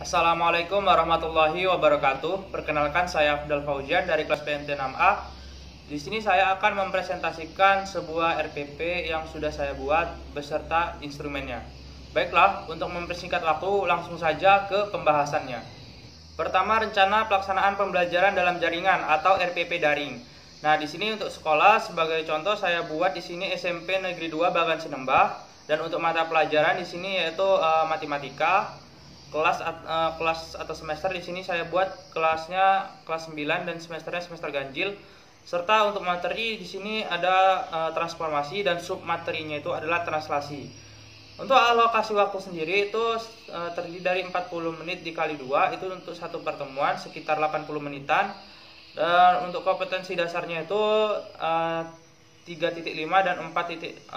Assalamualaikum warahmatullahi wabarakatuh. Perkenalkan, saya Afdal Fauzian dari kelas PMT 6A. Di sini saya akan mempresentasikan sebuah RPP yang sudah saya buat beserta instrumennya. Baiklah, untuk mempersingkat waktu, langsung saja ke pembahasannya. Pertama, rencana pelaksanaan pembelajaran dalam jaringan atau RPP daring. Nah, di sini untuk sekolah sebagai contoh saya buat di sini SMP Negeri 2 Bagan Sinembah, dan untuk mata pelajaran di sini yaitu matematika. Kelas atau semester di sini saya buat kelasnya kelas 9 dan semesternya semester ganjil. Serta untuk materi di sini ada transformasi dan sub materinya itu adalah translasi. Untuk alokasi waktu sendiri itu terdiri dari 40 menit dikali 2, itu untuk satu pertemuan sekitar 80 menitan. Dan untuk kompetensi dasarnya itu 3.5 dan 4.5.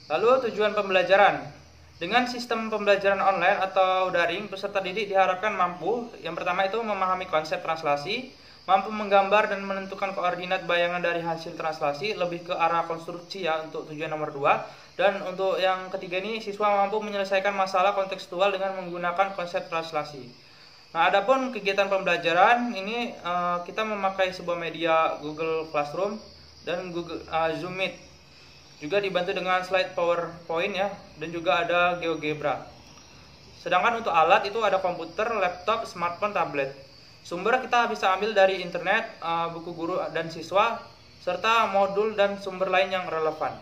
Lalu tujuan pembelajaran. Dengan sistem pembelajaran online atau daring, peserta didik diharapkan mampu, yang pertama itu memahami konsep translasi, mampu menggambar dan menentukan koordinat bayangan dari hasil translasi, lebih ke arah konstruksi ya untuk tujuan nomor 2. Dan untuk yang ketiga ini, siswa mampu menyelesaikan masalah kontekstual dengan menggunakan konsep translasi. Nah, adapun kegiatan pembelajaran ini kita memakai sebuah media Google Classroom dan Google Zoom Meet. Juga dibantu dengan slide PowerPoint ya, dan juga ada GeoGebra. Sedangkan untuk alat itu ada komputer, laptop, smartphone, tablet. Sumber kita bisa ambil dari internet, buku guru dan siswa, serta modul dan sumber lain yang relevan.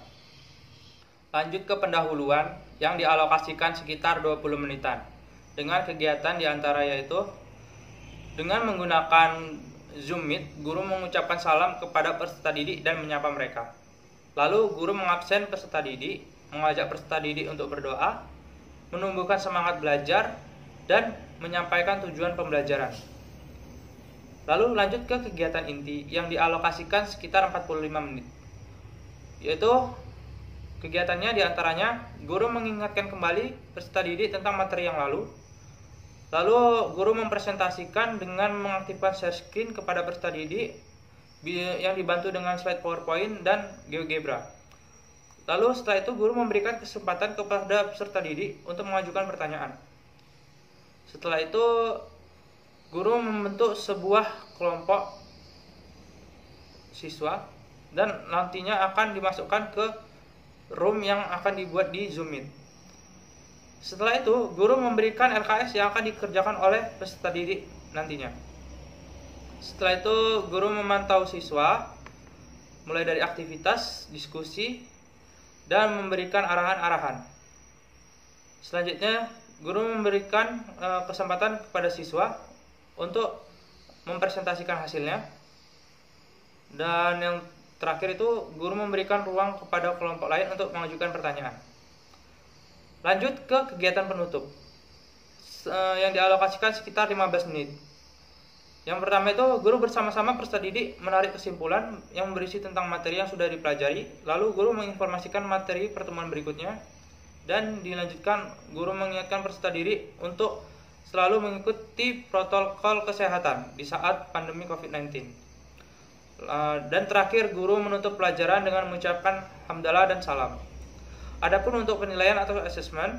Lanjut ke pendahuluan yang dialokasikan sekitar 20 menitan. Dengan kegiatan diantara yaitu dengan menggunakan Zoom Meet, guru mengucapkan salam kepada peserta didik dan menyapa mereka. Lalu guru mengabsen peserta didik, mengajak peserta didik untuk berdoa, menumbuhkan semangat belajar, dan menyampaikan tujuan pembelajaran. Lalu lanjut ke kegiatan inti yang dialokasikan sekitar 45 menit. Yaitu kegiatannya diantaranya guru mengingatkan kembali peserta didik tentang materi yang lalu. Lalu guru mempresentasikan dengan mengaktifkan share screen kepada peserta didik yang dibantu dengan slide PowerPoint dan GeoGebra. Lalu setelah itu guru memberikan kesempatan kepada peserta didik untuk mengajukan pertanyaan. Setelah itu guru membentuk sebuah kelompok siswa dan nantinya akan dimasukkan ke room yang akan dibuat di Zoom Meet. Setelah itu guru memberikan LKS yang akan dikerjakan oleh peserta didik nantinya. Setelah itu guru memantau siswa mulai dari aktivitas, diskusi, dan memberikan arahan-arahan. Selanjutnya guru memberikan kesempatan kepada siswa untuk mempresentasikan hasilnya. Dan yang terakhir itu guru memberikan ruang kepada kelompok lain untuk mengajukan pertanyaan. Lanjut ke kegiatan penutup yang dialokasikan sekitar 15 menit. Yang pertama itu guru bersama-sama peserta didik menarik kesimpulan yang berisi tentang materi yang sudah dipelajari. Lalu guru menginformasikan materi pertemuan berikutnya. Dan dilanjutkan guru mengingatkan peserta didik untuk selalu mengikuti protokol kesehatan di saat pandemi COVID-19. Dan terakhir guru menutup pelajaran dengan mengucapkan hamdalah dan salam. Adapun untuk penilaian atau assessment,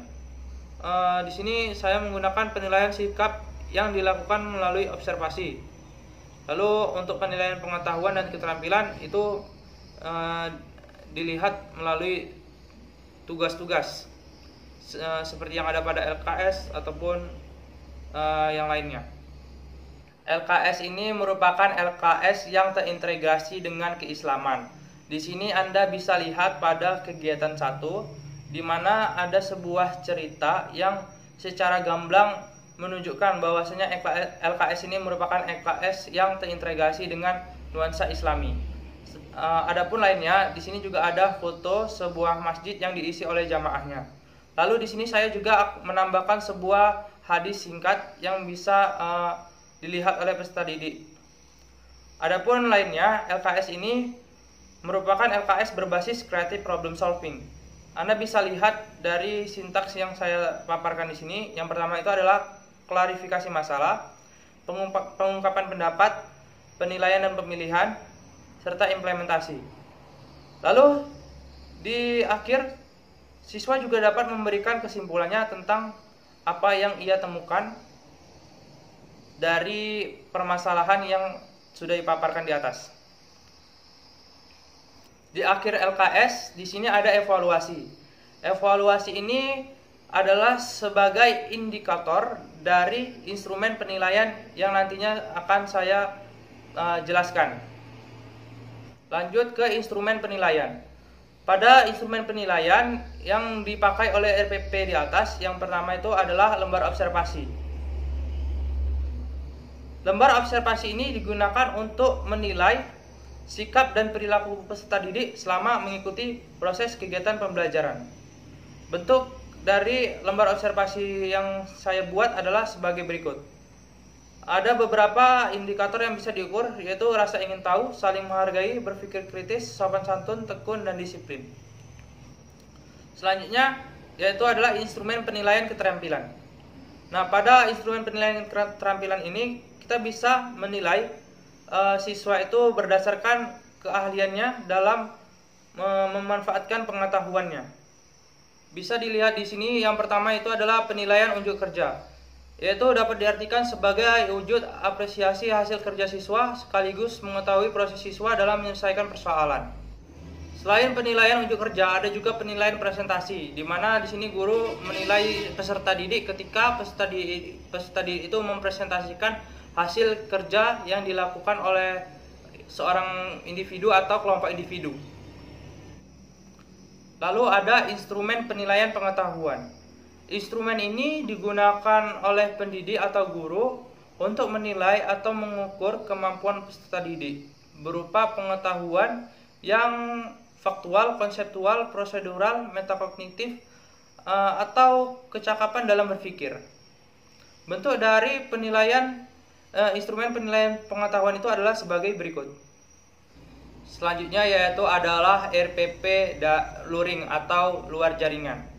di sini saya menggunakan penilaian sikap yang dilakukan melalui observasi. Lalu untuk penilaian pengetahuan dan keterampilan itu dilihat melalui tugas-tugas seperti yang ada pada LKS ataupun yang lainnya. LKS ini merupakan LKS yang terintegrasi dengan keislaman. Di sini Anda bisa lihat pada kegiatan 1 di mana ada sebuah cerita yang secara gamblang menunjukkan bahwasanya LKS ini merupakan LKS yang terintegrasi dengan nuansa Islami. Adapun lainnya, di sini juga ada foto sebuah masjid yang diisi oleh jamaahnya. Lalu di sini saya juga menambahkan sebuah hadis singkat yang bisa dilihat oleh peserta didik. Adapun lainnya, LKS ini merupakan LKS berbasis creative problem solving. Anda bisa lihat dari sintaks yang saya paparkan di sini. Yang pertama itu adalah klarifikasi masalah, pengungkapan pendapat, penilaian dan pemilihan, serta implementasi. Lalu di akhir, siswa juga dapat memberikan kesimpulannya tentang apa yang ia temukan dari permasalahan yang sudah dipaparkan di atas. Di akhir LKS, di sini ada evaluasi. Evaluasi ini adalah sebagai indikator dari instrumen penilaian yang nantinya akan saya jelaskan. Lanjut ke instrumen penilaian. Pada instrumen penilaian yang dipakai oleh RPP di atas, yang pertama itu adalah lembar observasi. Lembar observasi ini digunakan untuk menilai sikap dan perilaku peserta didik selama mengikuti proses kegiatan pembelajaran. Bentuk dari lembar observasi yang saya buat adalah sebagai berikut. Ada beberapa indikator yang bisa diukur, yaitu rasa ingin tahu, saling menghargai, berpikir kritis, sopan santun, tekun, dan disiplin. Selanjutnya, yaitu adalah instrumen penilaian keterampilan. Nah, pada instrumen penilaian keterampilan ini, kita bisa menilai siswa itu berdasarkan keahliannya dalam memanfaatkan pengetahuannya. Bisa dilihat di sini, yang pertama itu adalah penilaian unjuk kerja, yaitu dapat diartikan sebagai wujud apresiasi hasil kerja siswa sekaligus mengetahui proses siswa dalam menyelesaikan persoalan. Selain penilaian unjuk kerja, ada juga penilaian presentasi, di mana di sini guru menilai peserta didik ketika peserta didik itu mempresentasikan hasil kerja yang dilakukan oleh seorang individu atau kelompok individu. Lalu ada instrumen penilaian pengetahuan. Instrumen ini digunakan oleh pendidik atau guru untuk menilai atau mengukur kemampuan peserta didik berupa pengetahuan yang faktual, konseptual, prosedural, metakognitif, atau kecakapan dalam berpikir. Bentuk dari instrumen penilaian pengetahuan itu adalah sebagai berikut. Selanjutnya yaitu adalah RPP luring atau luar jaringan.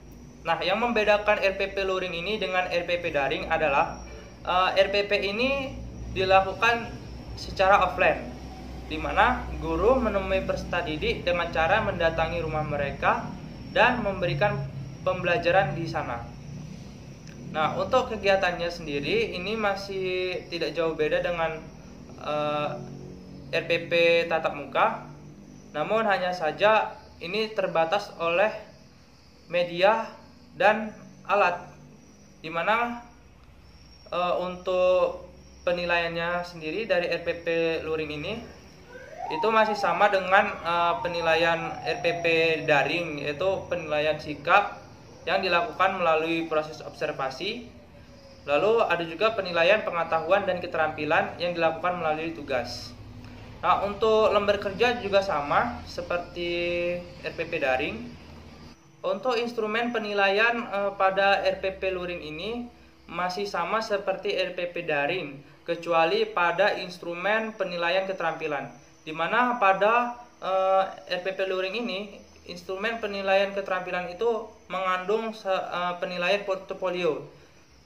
Nah, yang membedakan RPP luring ini dengan RPP daring adalah RPP ini dilakukan secara offline, di mana guru menemui peserta didik dengan cara mendatangi rumah mereka dan memberikan pembelajaran di sana. Nah, untuk kegiatannya sendiri ini masih tidak jauh beda dengan RPP tatap muka, namun hanya saja ini terbatas oleh media dan alat, di mana untuk penilaiannya sendiri dari RPP luring ini itu masih sama dengan penilaian RPP daring, yaitu penilaian sikap yang dilakukan melalui proses observasi. Lalu ada juga penilaian pengetahuan dan keterampilan yang dilakukan melalui tugas. Nah, untuk lembar kerja juga sama seperti RPP daring. Untuk instrumen penilaian pada RPP luring ini masih sama seperti RPP daring, kecuali pada instrumen penilaian keterampilan, di mana pada RPP luring ini instrumen penilaian keterampilan itu mengandung penilaian portofolio,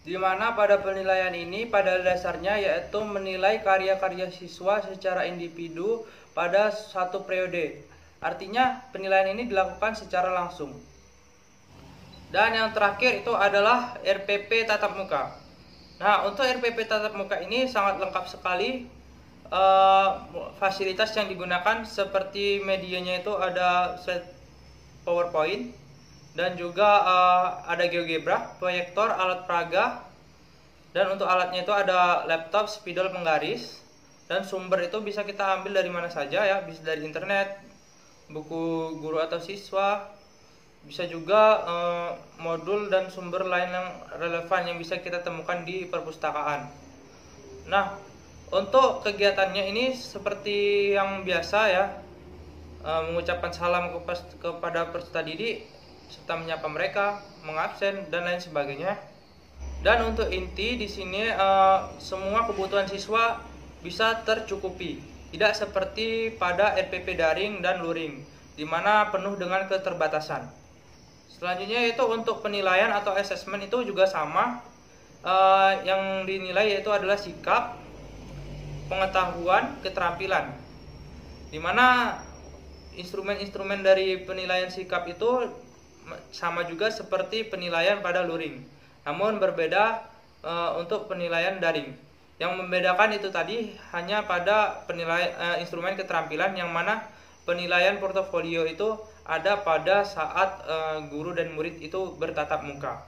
di mana pada penilaian ini pada dasarnya yaitu menilai karya-karya siswa secara individu pada satu periode. Artinya penilaian ini dilakukan secara langsung. Dan yang terakhir itu adalah RPP tatap muka. Nah, untuk RPP tatap muka ini sangat lengkap sekali fasilitas yang digunakan, seperti medianya itu ada slide PowerPoint, dan juga ada GeoGebra, proyektor, alat peraga, dan untuk alatnya itu ada laptop, spidol penggaris, dan sumber itu bisa kita ambil dari mana saja ya, bisa dari internet, buku guru atau siswa, bisa juga modul dan sumber lain yang relevan yang bisa kita temukan di perpustakaan. Nah, untuk kegiatannya ini seperti yang biasa ya, mengucapkan salam kepada peserta didik serta menyapa mereka, mengabsen dan lain sebagainya. Dan untuk inti di sini semua kebutuhan siswa bisa tercukupi, tidak seperti pada RPP daring dan luring, di mana penuh dengan keterbatasan. Selanjutnya itu untuk penilaian atau asesmen itu juga sama, yang dinilai yaitu adalah sikap, pengetahuan, keterampilan, di mana instrumen-instrumen dari penilaian sikap itu sama juga seperti penilaian pada luring. namun berbeda untuk penilaian daring. Yang membedakan itu tadi hanya pada penilaian instrumen keterampilan, yang mana penilaian portofolio itu ada pada saat guru dan murid itu bertatap muka.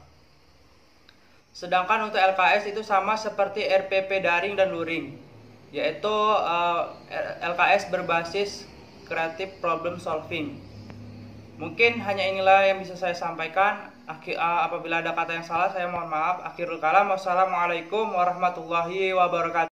Sedangkan untuk LKS itu sama seperti RPP daring dan luring, yaitu LKS berbasis creative problem solving. Mungkin hanya inilah yang bisa saya sampaikan. Apabila ada kata yang salah, saya mohon maaf. Akhirul kalam, wassalamualaikum warahmatullahi wabarakatuh.